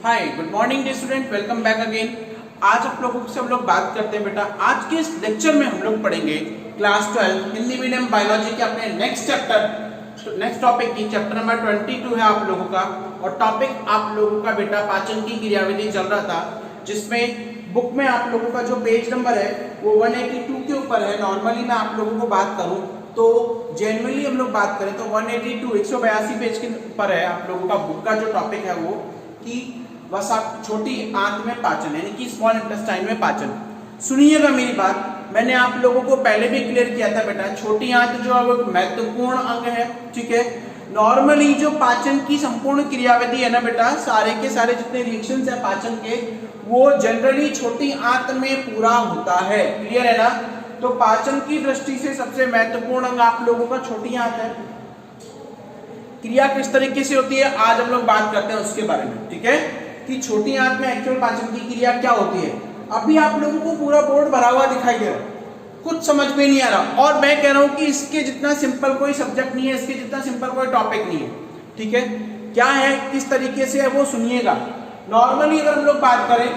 Hi good morning day student, welcome back again. आज आप लोगों से हम लोग बात करते हैं बेटा। आज के इस लेक्चर में हम लोग पढ़ेंगे क्लास 12 हिंदी मीडियम बायोलॉजी के अपने नेक्स्ट टॉपिक की चैप्टर नंबर 22 है आप लोगों का। और टॉपिक आप लोगों का बेटा पाचन की क्रियाविधि चल रहा था, जिसमें बुक में आप लोगों का जो पेज नंबर है वो 182 के ऊपर है। नॉर्मली मैं आप लोगों को बात करूं तो जेन्युइनली हम लोग बात करें तो 182 पेज के ऊपर है आप लोगों का बुक का जो टॉपिक है वो कि बस आप छोटी आंत में पाचन यानी कि स्मॉल इंटेस्टाइन में पाचन। सुनिएगा मेरी बात, मैंने आप लोगों को पहले भी क्लियर किया था बेटा, छोटी आंत जो है वो एक महत्वपूर्ण अंग है, ठीक है। नॉर्मली जो पाचन की संपूर्ण क्रियाविधि है ना बेटा, सारे के सारे जितने रिएक्शंस है पाचन के वो जनरली छोटी आंत में पूरा होता है। क्लियर है ना? तो पाचन की दृष्टि से सबसे महत्वपूर्ण अंग आप लोगों का छोटी आंत है। क्रिया किस तरीके से होती है आज हम लोग बात करते हैं उसके बारे में, ठीक है, कि छोटी आंत में एक्चुअल पाचन की क्रिया क्या होती है। अभी आप लोगों को पूरा बोर्ड भरा हुआ दिखाई दे रहा है, कुछ समझ में नहीं आ रहा, और मैं कह रहा हूं कि इसके जितना सिंपल कोई सब्जेक्ट नहीं है, इसके जितना सिंपल कोई टॉपिक नहीं है, ठीक है। क्या है, किस तरीके से है वो सुनिएगा। नॉर्मली अगर हम लोग बात करें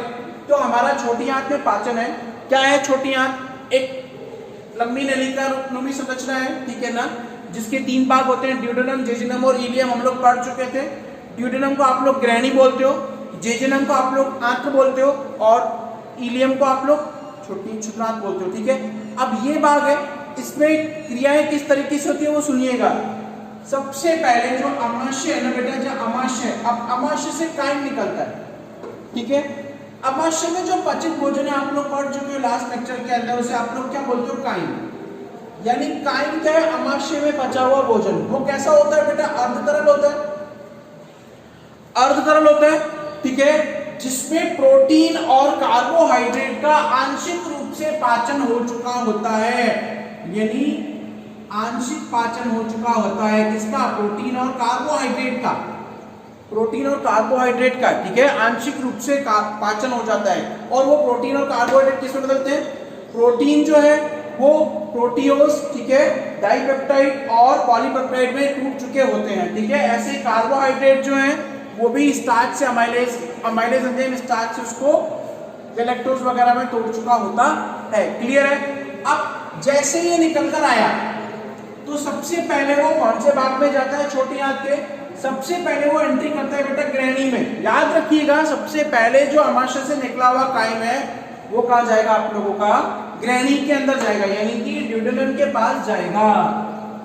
तो हमारा छोटी आंत में पाचन है। क्या है छोटी आंत? एक लंबी नलिका रूपनुमी संरचना है, ठीक है ना, जिसके 3 भाग होते हैं, ड्यूडेनम, जेजुनम और इलियम। हम लोग पढ़ चुके थे। ड्यूडेनम को आप लोग ग्रहणी बोलते हो, जेजुनम को आप लोग आंत्र बोलते हो, और इलियम को आप लोग छोटी क्षुद्रांत बोलते हो, ठीक है। अब ये भाग है, इसमें क्रियाएं किस तरीके से होती है वो सुनिएगा। सबसे पहले जो अमाशय है ना बेटा, जो अमाशय, अब अमाशय से काइम निकलता है, ठीक है। अमाशय में जो पचित भोजन है आप लोग पढ़ चुके हो लास्ट लेक्चर के अंदर, उसे आप लोग क्या बोलते हो? काइम। यानी काइम क्या है? अमाशय में पचा हुआ भोजन। वो कैसा होता है बेटा? अर्धतरल होता है, अर्धतरल होता है, ठीक है, जिसमें प्रोटीन और कार्बोहाइड्रेट का आंशिक रूप से पाचन हो चुका होता है। यानी आंशिक पाचन हो चुका होता है किसका? प्रोटीन और कार्बोहाइड्रेट का। प्रोटीन और कार्बोहाइड्रेट का, ठीक है, आंशिक रूप से पाचन हो जाता है। और वो प्रोटीन और कार्बोहाइड्रेट किसमें बदलते हैं? प्रोटीन जो है वो प्रोटीओज, ठीक है, डाइपेप्टाइड और पॉलीपेप्टाइड में टूट चुके होते हैं, ठीक है। ऐसे कार्बोहाइड्रेट जो है वो भी स्टार्च से अमाइलेज एंजाइम स्टार्च से उसको गैलेक्टोज वगैरह में तोड़ चुका होता है। क्लियर है? अब जैसे ये निकल कर आया तो सबसे पहले वो कौन से भाग में जाता है? छोटी आंत के सबसे पहले वो एंट्री करता है बेटा ग्रहणी में। याद रखिएगा, सबसे पहले जो अमाशय से निकला हुआ काइम है वो कहां जाएगा आप लोगों का? ग्रहणी के अंदर जाएगा, यानी कि ड्यूडेनम के पास जाएगा।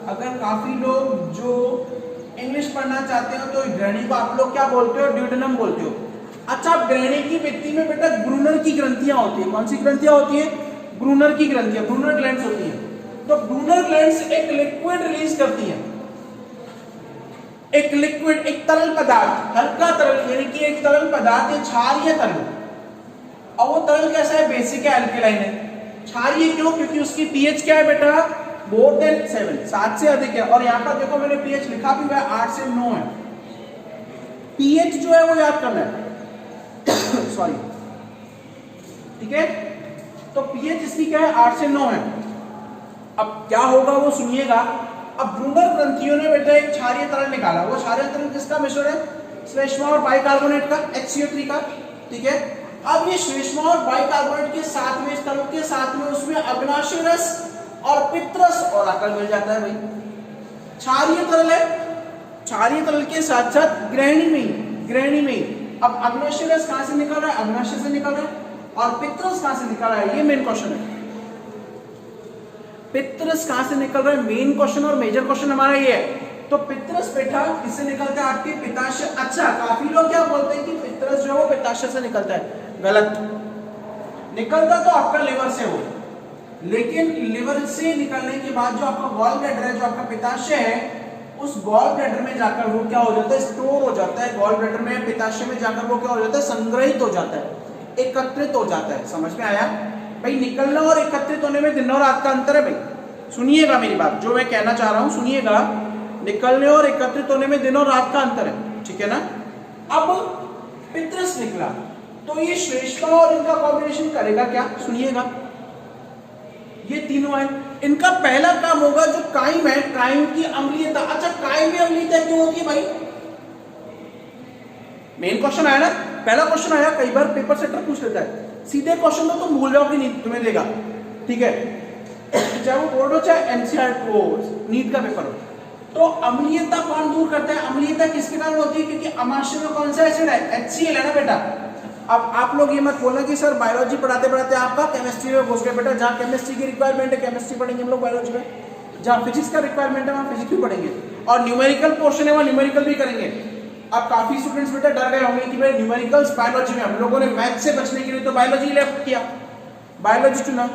अगर काफी लोग जो इंग्लिश पढ़ना चाहते हो तो ग्रहणी को आप लोग क्या बोलते हो? ड्यूडेनम बोलते हो। अच्छा, ग्रहणी की भित्ति में बेटा ब्रूनर की ग्रंथियां होती है। कौन सी ग्रंथियां होती है? ब्रूनर की ग्रंथियां, ब्रूनर ग्लैंड्स होती है। तो ब्रूनर ग्लैंड्स एक लिक्विड रिलीज करती है, एक लिक्विड, एक तरल पदार्थ, हल्का तरल, यानी कि एक तरल पदार्थ, ये क्षारीय तरल। और वो तरल कैसा है? बेसिक है, अल्कलाइन है। क्षारीय क्यों? क्योंकि उसकी पीएच क्या है बेटा? मोर देन 7 से अधिक है। और यहाँ पर देखो मैंने पीएच लिखा भी हुआ है, 8 से 9 है। पीएच जो है वो याद करना है सॉरी, ठीक है। तो पीएच इसकी क्या है? 8 से 9 है। अब क्या होगा वो सुनिएगा। अब ब्रूनर ग्रंथियों ने बेटा एक क्षारीय तरल निकाला। वो क्षारीय तरल किसका मिश्रण है? श्लेष्मा और बाइकार्बोनेट का, HCO3 का, ठीक है। अब ये श्लेष्मा और बाइकार्बोनेट के साथ में, इस तरल के साथ में उसमें अग्नाशय रस और पित्तरस और आकर मिल जाता है भाई। क्षारीय तरल है, क्षारीय तरल के साथ साथ ग्रहणी में अब अग्नाशय रस कहां से निकल रहा है? अग्नाशय से निकल रहा है। और पित्तरस कहां से निकल रहा है? ये मेन क्वेश्चन है। पित्तरस कहां से निकल रहा है? मेन क्वेश्चन और मेजर क्वेश्चन हमारा ये है। तो पित्तरस बेटा किससे निकलता है? आपके पित्ताशय। अच्छा, काफी लोग क्या बोलते हैं कि पित्तरस जो है वो पित्ताशय से निकलता है। गलत। निकलता तो आपका लिवर से हो, लेकिन लिवर से निकलने के बाद जो आपका गॉल ब्लैडर है, जो आपका पित्ताशय है, उस गॉल ब्लैडर में जाकर वो क्या हो जाता है? स्टोर हो जाता है। गॉल ब्लैडर में, पित्ताशय में जाकर वो क्या हो जाता है? संग्रहित हो जाता है, एकत्रित हो जाता है। समझ में आया भाई? निकलना और एकत्रित होने में दिन और रात का अंतर है भाई। सुनिएगा मेरी बात, जो मैं कहना चाह रहा हूं सुनिएगा। निकलने और एकत्रित होने में दिन और रात का अंतर है, ठीक है ना। अब पित्तरस निकला तो ये श्लेष्मा और इनका कॉम्बिनेशन करेगा क्या? सुनिएगा, ये तीनों है, इनका पहला काम होगा जो काइम है, काइम की अम्लीयता। अच्छा, काइम में अम्लीयता क्यों होती है भाई? मेन क्वेश्चन आया ना, पहला क्वेश्चन आया, कई बार पेपर सेटर पूछ लेता है, सीधे क्वेश्चन तो तुम भूल जाओ कि नहीं तुम्हें देगा, ठीक है, चाहे वो बोर्ड हो चाहे एनसीईआरटी हो, नीट का पेपर हो। तो अम्लीयता कौन दूर करता है? अम्लीयता किसके कारण होती है? क्योंकि अमाशय में कौन सा एसिड है? HCl है ना बेटा। अब आप लोग ये मत बोलना कि सर बायोलॉजी पढ़ाते पढ़ाते आपका केमिस्ट्री में घुस गए। बेटा जहाँ केमिस्ट्री की रिक्वायरमेंट है केमिस्ट्री पढ़ेंगे हम लोग बायोलॉजी में, जहाँ फिजिक्स का रिक्वायरमेंट है वहाँ फिजिक्स भी पढ़ेंगे, और न्यूमेरिकल पोर्शन है वहाँ न्यूमेरिकल भी करेंगे। अब काफी स्टूडेंट्स बेटा डर गए होंगे कि भाई न्यूमेरिकल्स बायोलॉजी में, हम लोगों ने मैथ से बचने के लिए तो बायोलॉजी लेफ्ट किया, बायोलॉजी चुना,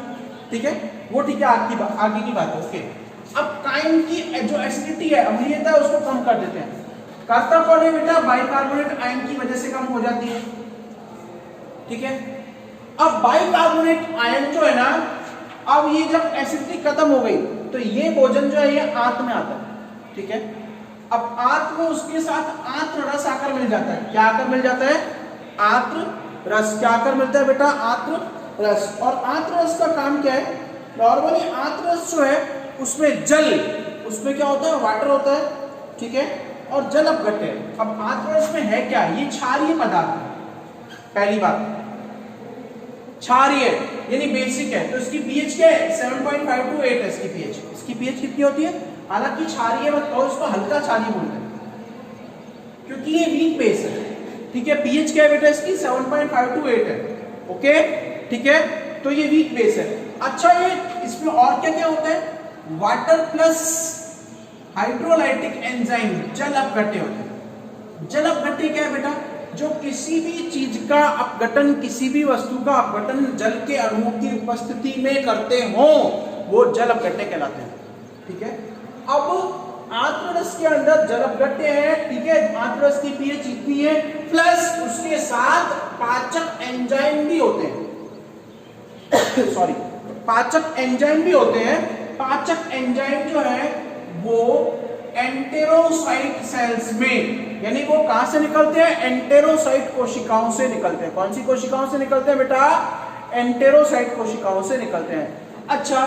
ठीक है, वो ठीक है, आगे की बात है, ओके। अब काइन की जो एसिडिटी है, अम्लीयता है, उसको कम कर देते हैं। करता कौन है बेटा? बाइकार्बोनेट आयन की वजह से कम हो जाती है, ठीक है। अब बाइकार्बोनेट आयन जो है ना, अब ये जब एसिडिटी खत्म हो गई तो ये भोजन जो है ये आंत में आता है, ठीक है। अब आंत में उसके साथ आंत्र रस आकर मिल जाता है। क्या आकर मिल जाता है? आंत्र रस। क्या आकर मिलता है बेटा? आंत्र रस। और आंत्र रस का काम क्या है? नॉर्मली आंत्र रस जो है उसमें जल, उसमें क्या होता है? वाटर होता है, ठीक है, और जल अपघट्य है। अब आंत्र रस में है क्या? ये क्षारीय पदार्थ है, पहली बात, क्षारीय यानी बेसिक है। तो इसकी पीएच क्या है? 7.5 to 8 है इसकी पीएच। इसकी पीएच कितनी होती है? हालांकि क्षारीय मत कहो, इसको हल्का क्षारीय बोलते हैं क्योंकि ये वीक बेस है, ठीक है। पीएच क्या है बेटा इसकी? 7.5 to 8 है, ओके, ठीक है। तो ये वीक बेस है। अच्छा, ये इसमें और क्या क्या होता है? वाटर प्लस हाइड्रोलाइटिक एंजाइम, जल अपघट्य होते हैं। जल अपघट्य क्या है बेटा? जो किसी भी चीज का अपघटन, किसी भी वस्तु का अपघटन जल के अणुओं की उपस्थिति में करते हो, वो जल अपघट्य कहलाते हैं, ठीक है। अब आंत्र रस के अंदर जल अपघट्य है, ठीक है, आंत्र रस की पीएच इतनी है, प्लस उसके साथ पाचक एंजाइम भी होते हैं सॉरी, पाचक एंजाइम भी होते हैं। पाचक एंजाइम जो है वो एंटेरोसाइट सेल्स में, यानी वो कहां से निकलते हैं? एंटेरोसाइट कोशिकाओं से निकलते हैं। कौन सी कोशिकाओं से निकलते हैं बेटा? एंटेरोसाइट कोशिकाओं से निकलते हैं। अच्छा,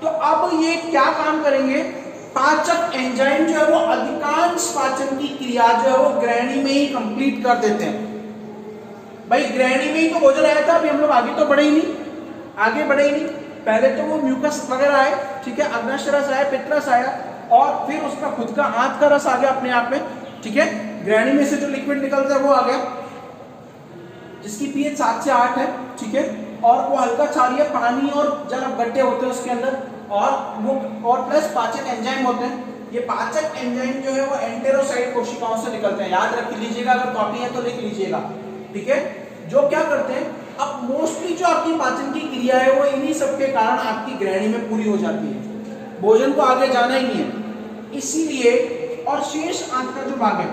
तो अब ये क्या काम करेंगे? पाचक एंजाइम जो है वो अधिकांश पाचन की क्रिया जो है वो ग्रहणी में ही कंप्लीट कर देते हैं। भाई ग्रहणी में ही तो भोजन आया था, अभी हम लोग आगे तो बढ़े ही नहीं, आगे बढ़े ही नहीं। पहले तो वो म्यूकस वगैरह आए, ठीक है, अग्नाशय रस आया, पित्तरस आया, और फिर उसका खुद का आंत का रस आ गया अपने आप में, ठीक है। ग्रहणी में से जो लिक्विड निकलता है वो आ गया, जिसकी पीएच 7 से 8 है, ठीक है, और वो हल्का क्षारीय, पानी और जल अपघट्य होते हैं उसके अंदर, और वो और प्लस पाचक एंजाइम होते हैं। ये पाचक एंजाइम जो है वो एंटेरोसाइट कोशिकाओं से निकलते हैं। याद रख लीजिएगा, अगर कॉपी है तो लिख लीजिएगा, ठीक है। जो क्या करते हैं, अब मोस्टली जो आपकी पाचन की क्रिया है वो इन्हीं सब के कारण आपकी ग्रहणी में पूरी हो जाती है, भोजन को आगे जाना ही नहीं है, इसीलिए। और शेष आंत का जो भाग है,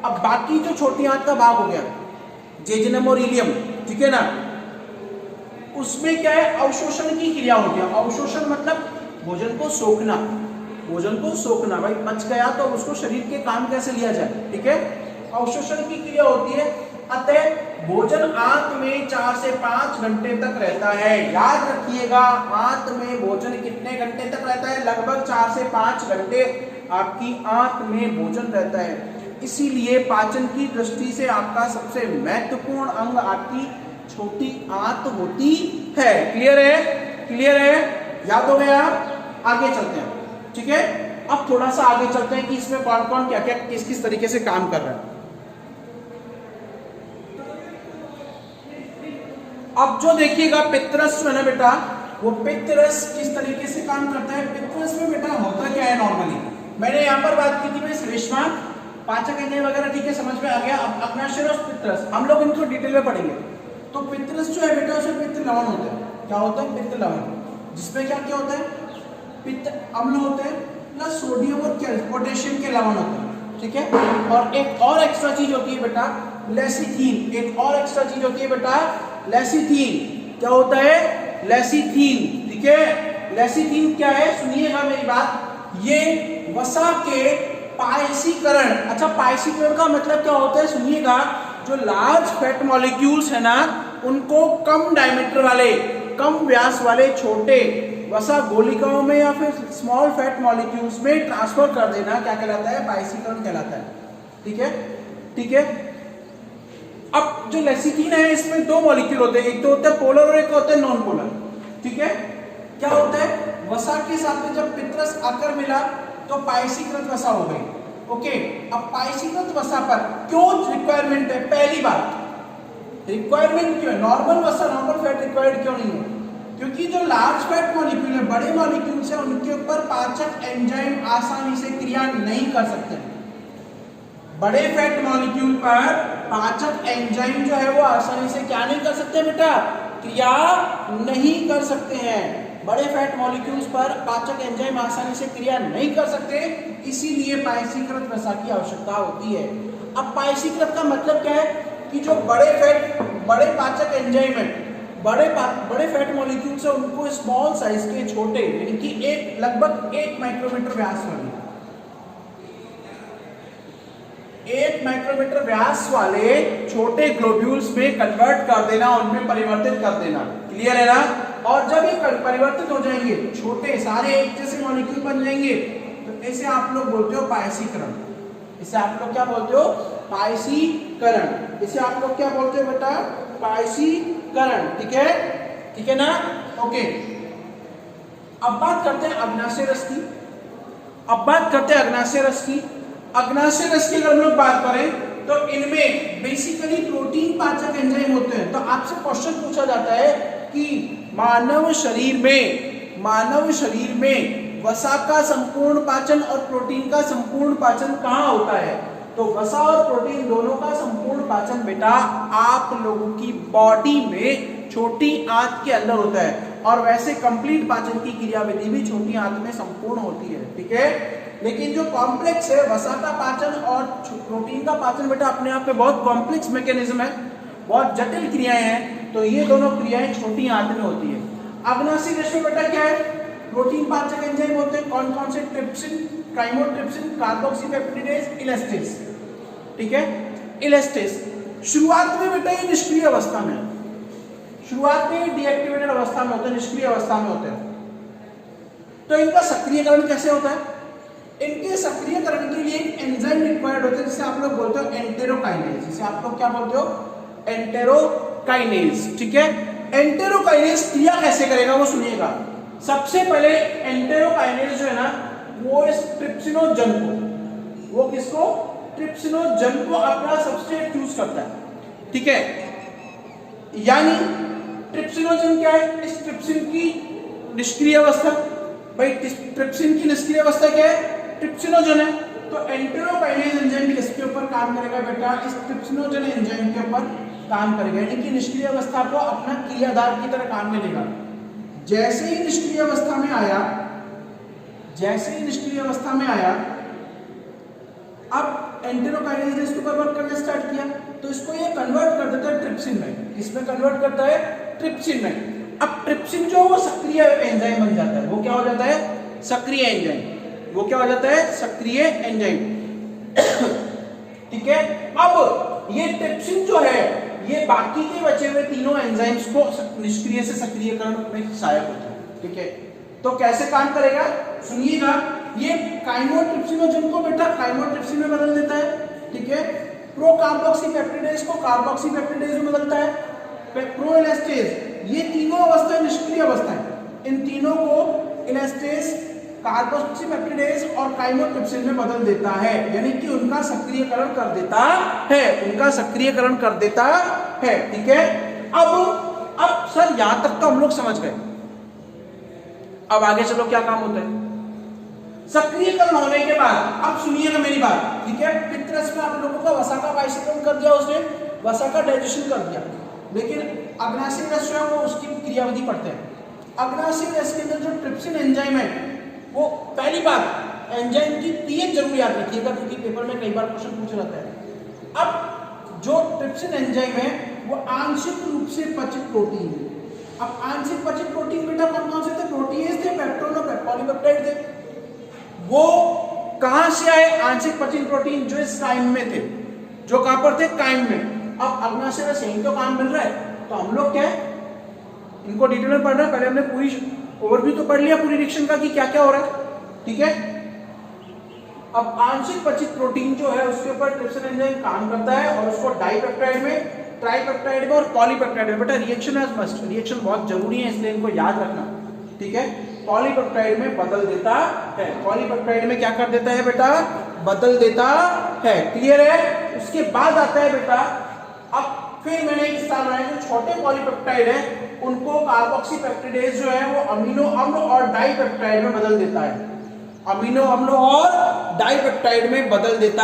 अब बाकी जो छोटी आंत का भाग हो गया, जेजुनम और इलियम, ठीक है ना, उसमें क्या है? अवशोषण की क्रिया होती है। अवशोषण मतलब भोजन को सोखना, भोजन को सोखना। भाई पच गया तो उसको शरीर के काम कैसे लिया जाए, ठीक है, अवशोषण की क्रिया होती है। अतः भोजन आंत में 4 से 5 घंटे तक रहता है। याद रखिएगा, आंत में भोजन कितने घंटे तक रहता है? लगभग 4 से 5 घंटे आपकी आंत में भोजन रहता है। इसीलिए पाचन की दृष्टि से आपका सबसे महत्वपूर्ण अंग आपकी छोटी आंत होती है। क्लियर है? क्लियर है? याद हो गया? आगे चलते हैं, ठीक है। अब थोड़ा सा आगे चलते हैं कि इसमें कौन कौन क्या क्या किस किस तरीके से काम कर रहा है। अब जो देखिएगा पित्तरस जो है ना बेटा, वो पित्तरस किस तरीके से काम करता है? पित्तरस में बेटा होता क्या है नॉर्मली? मैंने यहाँ पर बात की थी भाई श्लेष्मा, पाचक एंजाइम वगैरह, ठीक है, समझ में आ गया। अब अग्नाशय रस, पित्तरस हम लोग इनको डिटेल में पढ़ेंगे। तो पित्तरस जो है बेटा उसमें पित्त लवण होता है। क्या होता है? पित्त लवण, जिसमें क्या क्या होता है? पित्त अम्ल होते हैं, प्लस सोडियम और पोटेशियम के लवण होते हैं, ठीक है। और एक और एक्स्ट्रा चीज होती है बेटा लेसिथीन। एक और एक्स्ट्रा चीज होती है बेटा लेसिथीन। क्या होता है? लेसिथीन, ठीक है। लेसिथीन क्या है? सुनिएगा मेरी बात, ये वसा के पायसीकरण। अच्छा, पायसीकरण का मतलब क्या होता है? सुनिएगा, जो लार्ज फैट मॉलिक्यूल्स है ना, उनको कम डायमीटर वाले, कम व्यास वाले छोटे वसा गोलिकाओं में या फिर स्मॉल फैट मॉलिक्यूल्स में ट्रांसफर कर देना क्या कहलाता है? पायसीकरण कहलाता है, ठीक है, ठीक है। अब जो लेसिथीन है इसमें दो मॉलिक्यूल होते हैं, एक तो होता है पोलर और एक होता है नॉन पोलर। ठीक है, क्या होता है, वसा के साथ में जब पित्रस आकर मिला तो पायसीकृत वसा हो गई। ओके, अब पायसीकृत वसा पर क्यों रिक्वायरमेंट है, पहली बात रिक्वायरमेंट क्यों है, नॉर्मल वसा नॉर्मल फैट रिक्वायर्ड क्यों नहीं है, क्योंकि जो लार्ज फैट मॉलिक्यूल है, बड़े मॉलिक्यूल से उनके ऊपर पाचक एंजाइम आसानी से क्रिया नहीं कर सकते। बड़े फैट मॉलिक्यूल पर पाचक एंजाइम जो है वो आसानी से क्या नहीं कर सकते बेटा, क्रिया नहीं कर सकते हैं। बड़े फैट मॉलिक्यूल्स पर पाचक एंजाइम आसानी से क्रिया नहीं कर सकते, इसीलिए पायसीकृत वसा की आवश्यकता होती है। अब पायसीकृत का मतलब क्या है कि जो बड़े पाचक एंजाइम है, बड़े फैट मॉलिक्यूल्स है उनको स्मॉल साइज के छोटे यानी कि लगभग 1 माइक्रोमीटर व्यास वाले 1 माइक्रोमीटर व्यास वाले छोटे ग्लोब्यूल्स में कन्वर्ट कर देना, उनमें परिवर्तित कर देना। क्लियर है ना? और जब ये परिवर्तित हो जाएंगे, छोटे सारे एक जैसे मॉलिक्यूल बन जाएंगे, तो इसे आप लोग बोलते हो पायसीकरण। इसे आप लोग क्या बोलते हो, पायसीकरण। इसे आप लोग क्या बोलते हो बेटा, पायसीकरण। ठीक है ना? ओके, अब बात करते हैं अग्नाशय रस की। अग्नाशय रस की अगर हम लोग बात करें तो इनमें बेसिकली प्रोटीन पाचक एंजाइम होते हैं। तो आपसे क्वेश्चन पूछा जाता है कि मानव शरीर में वसा का संपूर्ण पाचन और प्रोटीन का संपूर्ण पाचन कहाँ होता है? तो वसा और प्रोटीन दोनों का संपूर्ण पाचन बेटा आप लोगों की बॉडी में छोटी आंत के अंदर होता है, और वैसे कंप्लीट पाचन की क्रियाविधि भी छोटी आंत में संपूर्ण होती है। ठीक है, लेकिन जो कॉम्प्लेक्स है वसा का पाचन और प्रोटीन का पाचन बेटा अपने आप में बहुत कॉम्प्लेक्स मैकेनिज्म है, बहुत जटिल क्रियाएं हैं, तो ये दोनों क्रियाएं छोटी आंत में होती है। अग्नाशय रस में बेटा क्या है, प्रोटीन पाचक एंजाइम होते हैं। कौन कौन से? Trypsin, chymotrypsin, carboxypeptidase, elastase. ठीक है, इलेस्टेस शुरुआत में बेटा ये निष्क्रिय अवस्था में, शुरुआत में डीएक्टिवेटेड अवस्था में होते हैं, निष्क्रिय अवस्था में होते हैं। तो इनका सक्रियकरण कैसे होता है? इनके सक्रियकरण के लिए एक एंजाइम रिक्वायर्ड होता है जिसे आप लोग बोलते हो एंटेरोकाइनेज। जिसे आप लोग क्या बोलते हो, एंटेरोकाइनेज। ठीक है, एंटेरोकाइनेज क्रिया कैसे करेगा वो सुनिएगा। सबसे पहले एंटेरोकाइनेज जो है ना वो इस ट्रिप्सिनोजन को, वो किसको, ट्रिप्सिनोजन को अपना सबस्ट्रेट चूज करता है। ठीक है, यानी ट्रिप्सिनोजन क्या है, इस ट्रिप्सिन की निष्क्रिय अवस्था। भाई ट्रिप्सिन की निष्क्रिय अवस्था क्या है, ट्रिप्सिनोजन है। तो एंटेरोकाइनेज एंजाइम किसके ऊपर काम करेगा बेटा, इस ट्रिप्सिनोजन एंजाइम के ऊपर काम करेगा, यानी कि निष्क्रिय अवस्था को अपना क्रियाधार की तरह काम में लेगा। जैसे ही निष्क्रिय अवस्था में आया, अब एंटेरोकाइनेज ने इसको वर्क करना स्टार्ट किया, तो इसको ये कन्वर्ट कर देता है ट्रिप्सिन में। इसमें कन्वर्ट करता है ट्रिप्सिन में। अब ट्रिप्सिन जो वो सक्रिय एंजाइम बन जाता है, वो क्या हो जाता है, सक्रिय एंजाइम। वो क्या हो जाता है, सक्रिय एंजाइम। ठीक है, अब ये ट्रिप्सिन जो है ये बाकी के बचे हुए तीनों एंजाइम्स को निष्क्रिय से सक्रियकरण में सहायक होता है। ठीक है, तो कैसे काम करेगा सुनिएगा। ये काइमोट्रिप्सिनोजन को बेटा काइमोट्रिप्सिन में बदल देता है। ठीक है, प्रो कार्बोक्सीपेप्टिडेज को कार्बोक्सीपेप्टिडेज में बदलता है। प्रो इलेस्टेज, ये तीनों अवस्थाएं निष्क्रिय अवस्थाएं, इन तीनों को इलेस्टेज, कार्बोक्सीपेप्टिडेज और काइमोट्रिप्सिन में बदल देता है, यानी कि उनका सक्रियकरण कर देता है। ठीक है, अब सर यहां तक तो हम लोग समझ गए। अब आगे चलो क्या काम होता है सक्रियकरण होने के बाद। अब सुनिएगा मेरी बात। ठीक है, पित्ररस में आप लोगों का वसा का वाइसीकरण कर दिया, उसने वसा का डाइजेशन कर दिया, लेकिन अग्नाशय रस जो है वो उसकी क्रियाविधि पढ़ते हैं। अग्नाशय रस के अंदर जो ट्रिप्सिन एंजाइम है, वो पहली बात एंजाइम की पीएच जरूर याद रखिएगा, क्योंकि पेपर में कई बार क्वेश्चन पूछा जाता है। अब जो ट्रिप्सिन एंजाइम है वो आंशिक रूप से पचित प्रोटीन है। अब आंशिक पचित प्रोटीन बेटा कौन से थे, प्रोटीएज थे, पेप्टोन और पॉलीपेप्टाइड थे। वो कहां से आए आंशिक पचित प्रोटीन, जो इस काइम में थे, जो कहां पर थे, काइम में। अब अग्नाशय रस यहीं तो काम मिल रहा है, तो हम लोग क्या है इनको डिटेल में पढ़ रहे हैं। पहले हमने पूरी ओवरव्यू तो पढ़ लिया पूरी रिएक्शन का कि क्या क्या हो रहा है। ठीक है, अब आंशिक पचित प्रोटीन जो है उसके ऊपर ट्रिप्सिन एंजाइम काम करता है और उसको डाइपेप्टाइड में, ट्राइपेप्टाइड में और पॉलीपेप्टाइड में, बेटा रिएक्शन एज मस्ट, रिएक्शन बहुत जरूरी है इसलिए इनको याद रखना, ठीक है, पॉलीपेप्टाइड में बदल देता है, पॉलीपेप्टाइड में क्या कर देता है बेटा, बदल देता है, क्लियर है। उसके बाद आता है बेटा, अब फिर मैंने एक स्थान बनाया, जो छोटे पॉलीपेप्टाइड है उनको कार्बोक्सी पेप्टिडेज जो है वो अमीनो अम्ल और डाइपेप्टाइड में बदल देता है, अमीनो अम्ल और डाइपेप्टाइड में बदल देता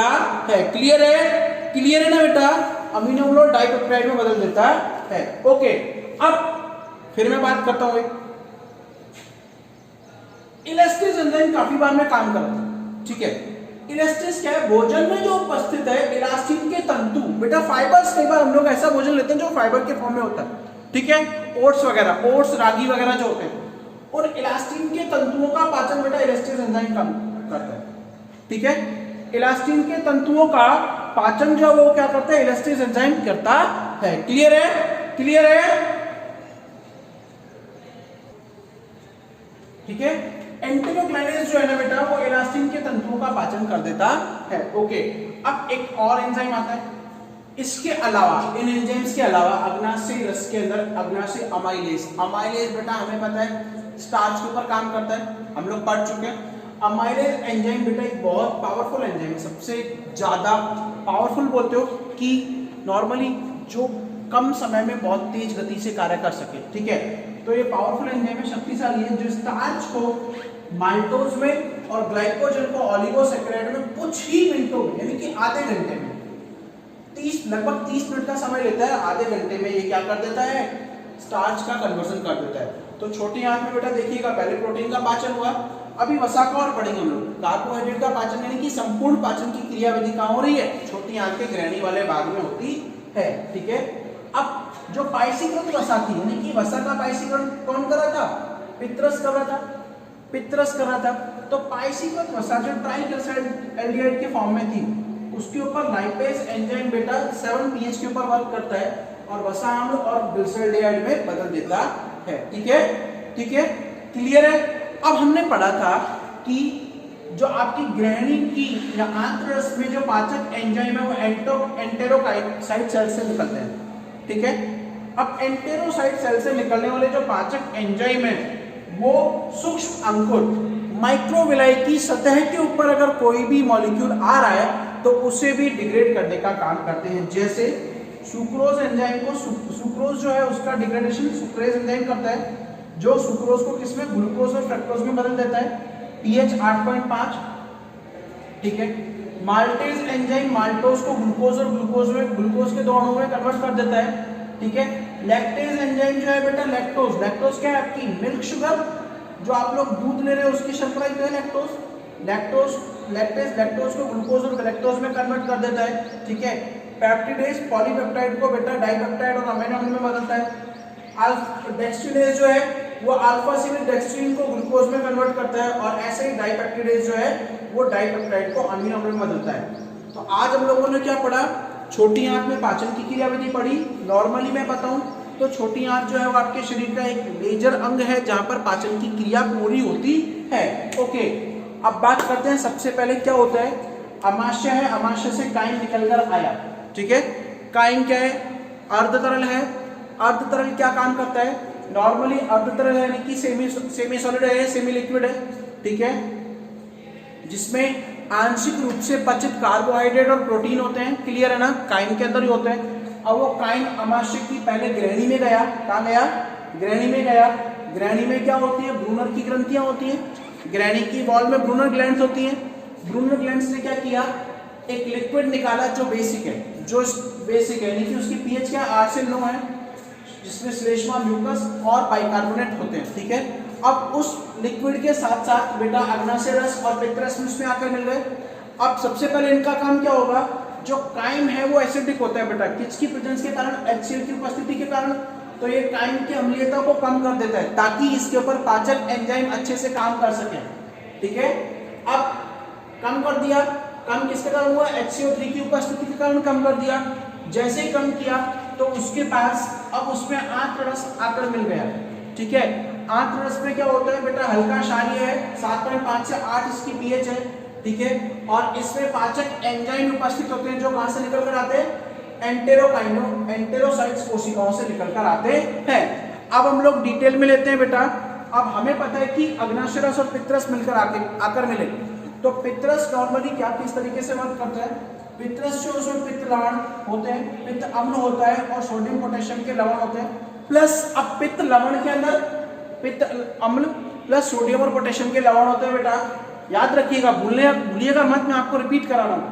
है, क्लियर है, क्लियर है ना बेटा, अमीनो अम्ल और डाइपेप्टाइड में बदल देता है, ओके। अब फिर मैं बात करता हूं, इलेस्टेज एंजाइम काफी बार में काम करता है, ठीक है। इलेस्टेज क्या है, भोजन में जो उपस्थित है इलास्टिन के तंतु, बेटा फाइबर्स, कई बार हम लोग ऐसा भोजन लेते हैं जो फाइबर के फॉर्म में होता है, ठीक है, ओट्स वगैरह, ओट्स रागी वगैरह जो होते हैं, और इलास्टिन के तंतुओं का पाचन बेटा इलेस्टेज एंजाइम काम करता है, ठीक है, इलास्टिन के तंतुओं का पाचन जो वो क्या करता है, इलेस्टेज एंजाइम करता है, क्लियर है, क्लियर है, ठीक है। एंटेरोग्लाइनेज जो है ना बेटा वो इलास्टिन के तंतुओं का पाचन कर देता है, ओके। अब एक और एंजाइम आता है, इसके अलावा, इन एंजाइम्स के अलावा अग्नाशयी रस के अंदर अग्नाशयी अमाइलेज, अमाइलेज बेटा हमें पता है स्टार्च के ऊपर काम करता है, हम लोग पढ़ चुके हैं। अमाइलेज एंजाइम बेटा एक बहुत पावरफुल एंजाइम है, सबसे ज्यादा पावरफुल बोलते हो कि नॉर्मली जो कम समय में बहुत तेज गति से कार्य कर सके, ठीक है, तो ये पावरफुल एंजाइम है, शक्तिशाली है, जो स्टार्च को माल्टोज में और ग्लाइकोजन को ओलिगोसैकेराइड में कुछ ही मिनटों में, यानी कि आधे घंटे में, लगभग 30 मिनट का समय लेता है, आधे घंटे में ये क्या कर देता है, स्टार्च का कन्वर्जन कर देता है। तो छोटी आंत में बेटा देखिएगा, पहले प्रोटीन का पाचन हुआ, अभी वसा का और पढ़ेंगे हम लोग, कार्बोहाइड्रेट का पाचन, यानी कि संपूर्ण पाचन की क्रियाविधि कहाँ हो रही है, छोटी आंत के ग्रहणी वाले भाग में होती है, ठीक है। अब जो पाइसीकृत वसा थी, यानी कि वसा का पाइसीकरण कौन कर रहा था, पित्रस कर रहा था, पित्रस कर रहा था, तो पाइसीकृत वसा जो ट्राइग्लिसराइड एल्डिहाइड के फॉर्म में थी, उसके ऊपर लाइपेज एंजाइम बेटा 7 pH के ऊपर वर्क करता है और वसा अम्ल और ग्लिसरॉल्डिहाइड में बदल देता है, ठीक है, ठीक है, क्लियर है। अब हमने पढ़ा था कि जो आपकी ग्रहणी की या आंत्ररस में जो पाचक एंजाइम है वो एंटेरोसाइट सेल से निकलते हैं, ठीक है। अब एंटेरोसाइट सेल से निकलने वाले जो पाचक एंजाइम है वो सूक्ष्म अंकुर माइक्रोविलाई की सतह के ऊपर अगर कोई भी मॉलिक्यूल आ रहा है तो उसे भी डिग्रेड करने का काम करते हैं, जैसे सुक्रोज एंजाइम को, सुक्रोज जो है उसका डिग्रेडेशन सुक्रेज एंजाइम करता है, जो सुक्रोज को किसमें, ग्लूकोज और फ्रक्टोज में बदल देता है, pH 8.5, ठीक है। माल्टेज एंजाइम माल्टोज को ग्लूकोज और ग्लूकोज में, ग्लूकोज के 2 अणुओं में कन्वर्ट कर देता है, ठीक है। लैक्टेज एंजाइम जो है बेटा लैक्टोज, लैक्टोज क्या है आपकी मिल्क शुगर, जो आप लोग दूध ले रहे हो उसकी शर्करा ही तो है लैक्टोज, लैक्टोज, लैक्टेज लैक्टोज को ग्लूकोज और गैलेक्टोज में कन्वर्ट कर देता है, ठीक है। पेप्टिडेज पॉलीपेप्टाइड को बेटा डाइपेप्टाइड और अमीनो अम्ल में बदलता है। डेक्स्ट्रिनेज जो है वो अल्फा सिलिक डेक्स्ट्रिन को ग्लूकोज में कन्वर्ट करता है और ऐसे ही डाइपेप्टिडेज जो है वो डाइपेप्टाइड को अमीनो अम्ल में बदलता है। तो आज हम लोगों ने क्या पढ़ा, छोटी आंत में पाचन की क्रियाविधि पढ़ी। नॉर्मली मैं बताऊं तो छोटी आंत जो है वो आपके शरीर का एक मेजर अंग है जहां पर पाचन की क्रिया पूरी होती है, ओके। अब बात करते हैं, सबसे पहले क्या होता है, अमाशय है, अमाशय से काइन निकलकर आया, ठीक है। काइन क्या है, अर्धतरल है, अर्धतरल क्या काम करता है, नॉर्मली अर्धतरल यानी कि सेमी सॉलिड है, सेमी लिक्विड है, ठीक है, जिसमें आंशिक रूप से पचित कार्बोहाइड्रेट और प्रोटीन होते हैं, क्लियर है ना, काइन के अंदर ही होते हैं। अब वो काइन अमाशय की पहले ग्रहणी में गया, कहाँ गया, ग्रहणी में गया, ग्रहणी में क्या होती है, ब्रूनर की ग्रंथियां होती हैं, ग्रहणी की वॉल में ब्रूनर ग्लैंड्स होती हैं। ब्रूनर ग्लैंड्स ने क्या किया, एक लिक्विड निकाला जो बेसिक है, जो बेसिक है यानी कि उसकी पीएच क्या 8 से 9 है, जिसमें श्लेष्मा, म्यूकस और बाइकार्बोनेट होते हैं, ठीक है। अब उस लिक्विड के साथ साथ बेटा अग्नाशय रस और पित्तरस में उसमें आकर मिल गए। अब सबसे पहले इनका काम क्या होगा, जो काइम है वो एसिडिक होता है बेटा, किसकी प्रेजेंस के कारण, HCl की उपस्थिति के कारण, तो ये काइम की अम्लीयता को कम कर देता है ताकि इसके ऊपर पाचक एंजाइम अच्छे से काम कर सके, ठीक है। अब कम कर दिया, कम किसके कारण हुआ, HCO3 की उपस्थिति के कारण कम कर दिया। जैसे ही कम किया तो उसके पास अब उसमें आंत्र रस आकर मिल गया, ठीक है। आंत्र रस में क्या होता है बेटा, हल्का क्षारीय है, 7.5 से 8 इसकी पीएच है, ठीक है। और इसमें पाचक एंजाइम उपस्थित होते हैं जो कहां से निकल कर आते हैं, एंटेरोसाइट्स कोशिकाओं से निकल कर आते हैं। अब हम लोग डिटेल में लेते हैं बेटा। अब हमें पता है कि अग्नाशयरस और पित्रस मिलकर आकर मिले, तो पित्रस नॉर्मली क्या किस तरीके से वर्क करता है, पित्रस जो उसमें पित्त लवण होते हैं, पित्त अम्ल होता है और सोडियम पोटेशियम के लवण होते हैं, प्लस अब पित्त लवण के अंदर पित्त अम्ल प्लस सोडियम और पोटेशियम के लवण होते हैं बेटा, याद रखिएगा, भूलिएगा मत, मैं आपको रिपीट करा रहा हूं।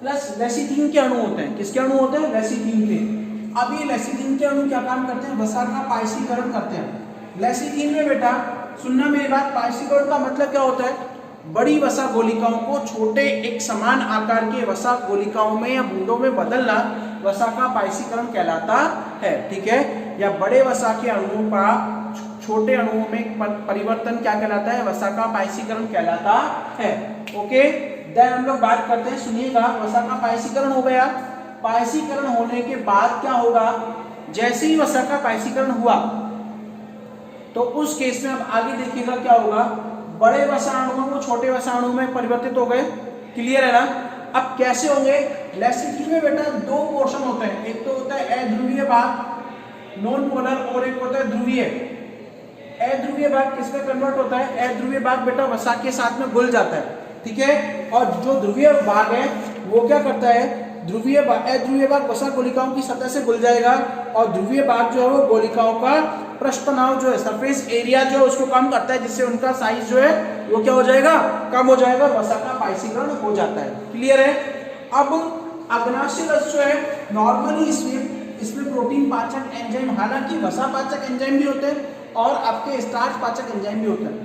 प्लस लेसिथीन के अणु होते हैं, किसके अणु होते हैं, लेसिथीन के। अब ये लेसिथीन के अणु क्या काम करते हैं, वसा का पायसीकरण करते हैं। लेसिथीन में बेटा सुनना मेरी बात, पायसीकरण का मतलब क्या होता है, बड़ी वसा गोलिकाओं को छोटे एक समान आकार के वसा गोलिकाओं में या बूंदों में बदलना वसा का पायसीकरण कहलाता है, ठीक है। या बड़े वसा के अणुओं का छोटे अणुओं में परिवर्तन क्या कहलाता है, वसा का पायसीकरण कहलाता है। ओके, देन हम लोग बात करते हैं, सुनिएगा, वसा का पायसीकरण हो गया। पायसीकरण होने के बाद क्या होगा, जैसे ही वसा का पायसीकरण हुआ तो उस केस में अब आगे देखिएगा क्या होगा, बड़े वसा अणुओं को छोटे वसा अणुओं में परिवर्तित हो गए, क्लियर है ना। अब कैसे होंगे, लेसिथीन में बेटा दो पोर्शन होते हैं, एक तो होता है अध्रुवीय भाग नॉन पोलर और एक होता है ध्रुवीय। अध्रुवीय भाग किसमें कन्वर्ट होता है, अध्रुवीय भाग बेटा वसा के साथ में घुल जाता है, ठीक है। और जो ध्रुवीय भाग है वो क्या करता है, अध्रुवीय भाग वसा गोलिकाओं की सतह से घुल जाएगा और ध्रुवीय भाग जो है वो गोलिकाओं का पृष्ठ तनाव जो है, सरफेस एरिया जो है उसको कम करता है, जिससे उनका साइज जो है वो क्या हो जाएगा, कम हो जाएगा, वसा का पायसीकरण हो जाता है, क्लियर है। अब अग्नाशयरस जो है नॉर्मली इसमें प्रोटीन पाचक एंजाइम, हालांकि वसा पाचक एंजाइम भी होते हैं और आपके स्टार्च पाचक एंजाइम भी होते हैं,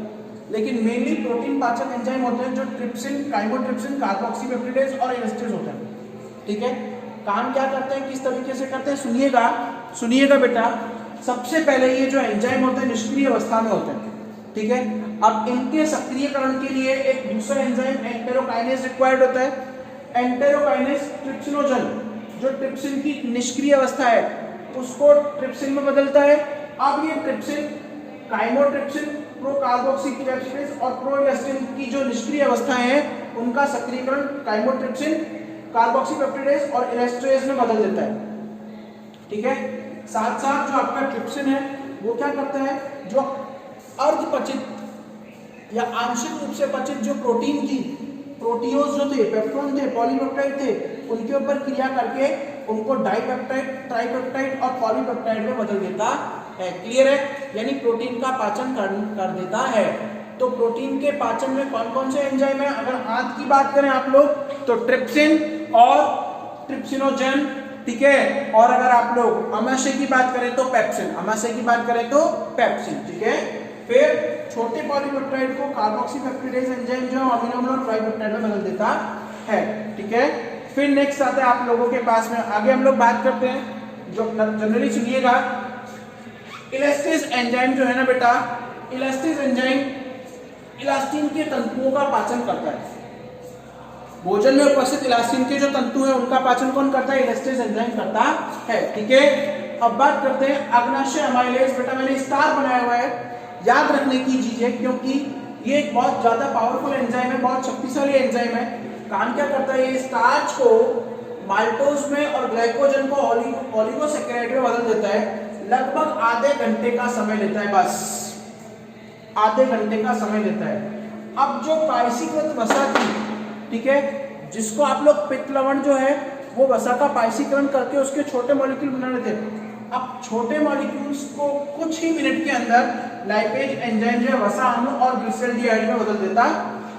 लेकिन मेनली प्रोटीन पाचक एंजाइम होते हैं जो ट्रिप्सिन, काइमोट्रिप्सिन, कार्बोक्सीपेप्टिडेज और इलेस्टेज होते हैं, ठीक है। काम क्या करते हैं, किस तरीके से करते हैं, सुनिएगा बेटा। सबसे पहले ये जो एंजाइम होते हैं निष्क्रिय अवस्था में होते हैं, ठीक है। अब इनके सक्रियकरण के लिए एक दूसरा एंजाइम एंटेरोकाइनेज रिक्वायर्ड होता है। एंटेरोकाइनेज ट्रिप्सिनोजन, जो ट्रिप्सिन की निष्क्रिय अवस्था है उसको ट्रिप्सिन में बदलता है। अब ये ट्रिप्सिन, काइमोट्रिप्सिन, प्रोकार्बोक्सीपेप्टिडेज और प्रोइलेस्टिन की जो निष्क्रिय अवस्थाएं हैं उनका सक्रियकरण काइमोट्रिप्सिन, कार्बोक्सीपेप्टिडेज और इलेस्ट्रेज में बदल देता है, ठीक है। साथ साथ जो आपका ट्रिप्सिन है वो क्या करता है, जो अर्धपचित या आंशिक रूप से पचित जो प्रोटीन की प्रोटीओज जो थे, पेप्टोन थे, पॉलीपेप्टाइड थे, उनके ऊपर क्रिया करके उनको डाइपेप्टाइड, ट्राइपेप्टाइड और पॉलीपेप्टाइड में बदल देता है, क्लियर है। यानी प्रोटीन का पाचन कर देता है। तो प्रोटीन के पाचन में कौन कौन से एंजाइम है, अगर आज की बात करें आप लोग तो ट्रिप्सिन और ट्रिप्सिनोजन, ठीक है। और अगर आप लोग अमाशय की बात करें तो पेप्सिन, अमाशय की बात करें तो पेप्सिन, ठीक है। फिर छोटे पॉलीपेप्टाइड को कार्बोक्सीपेप्टिडेज एंजाइम जो अमीनो अम्ल और ट्राइपेप्टाइड में बदल देता है, ठीक है। फिर नेक्स्ट आता है आप लोगों के पास में, आगे हम लोग बात करते हैं जो जनरली सुनिएगा, इलेस्टेज एंजाइम जो है ना बेटा, इलेस्टेज एंजाइम इलास्टिन के तंतुओं का पाचन करता है। भोजन में उपस्थित इलास्टिन के जो तंतु हैं उनका पाचन कौन करता है, इलेस्टेज एंजाइम करता है, ठीक है। अब बात करते हैं अग्नाशय अमाइलेज, बेटा मैंने स्टार बनाया हुआ है, याद रखने की चीज है क्योंकि ये एक बहुत ज्यादा पावरफुल एंजाइम है, बहुत शक्तिशाली एंजाइम है। काम क्या करता है, ये स्टार्च को माल्टोज में और ग्लाइकोजन को ओलिगोसैकेराइड में बदल देता है। लगभग आधे घंटे का समय लेता है, बस आधे घंटे का समय लेता है। अब जो पायसीकृत वसा थी, ठीक है, जिसको आप लोग पित्त लवण जो है वो वसा का पायसीकरण करके उसके छोटे मॉलिक्यूल बना रहे थे, अब छोटे मॉलिक्यूल्स को कुछ ही मिनट के अंदर लाइपेज एंजाइम जो है वसा अम्ल और ग्लिसरॉल्डिहाइड में बदल देता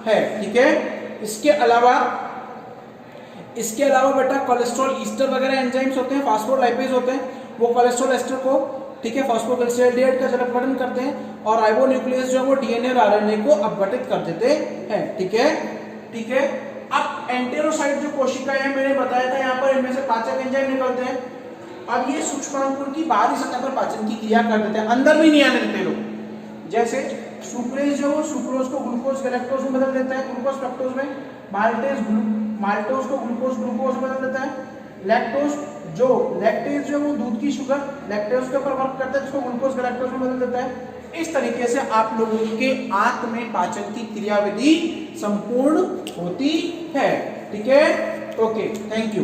है, ठीक है। इसके अलावा बेटा कोलेस्ट्रॉल ईस्टर वगैरह एंजाइम्स होते हैं, फास्फोलाइपेज होते हैं, वो कोलेस्ट्रॉल एस्टर को, ठीक है, फॉस्फोग्लिसरॉल्डिहाइड का जल अपघटन करते हैं और राइबोन्यूक्लियस जो है वो डीएनए और आरएनए को अपघटित कर देते हैं, ठीक है, ठीक है। अब एंटेरोसाइट जो कोशिकाएं हैं, मैंने बताया था यहाँ पर इनमें से पाचक एंजाइम निकलते हैं। अब ये सूक्ष्माणुकों की बाहरी सतह पर पाचन की क्रिया कर देते हैं, अंदर भी नहीं आने देते लोग। जैसे सुक्रेज जो सुक्रोज को ग्लूकोज गैलेक्टोज में बदल देता है, ग्लूकोज फ्रक्टोज में, माल्टोज को ग्लूकोज में बदल देता है, लैक्टेज जो वो दूध की शुगर लैक्टेज के ऊपर वर्क करता है जिसको ग्लूकोज गैलेक्टोज में बदल देता है। इस तरीके से आप लोगों के आंत में पाचन की क्रियाविधि संपूर्ण होती है। ठीक है, ओके, थैंक यू।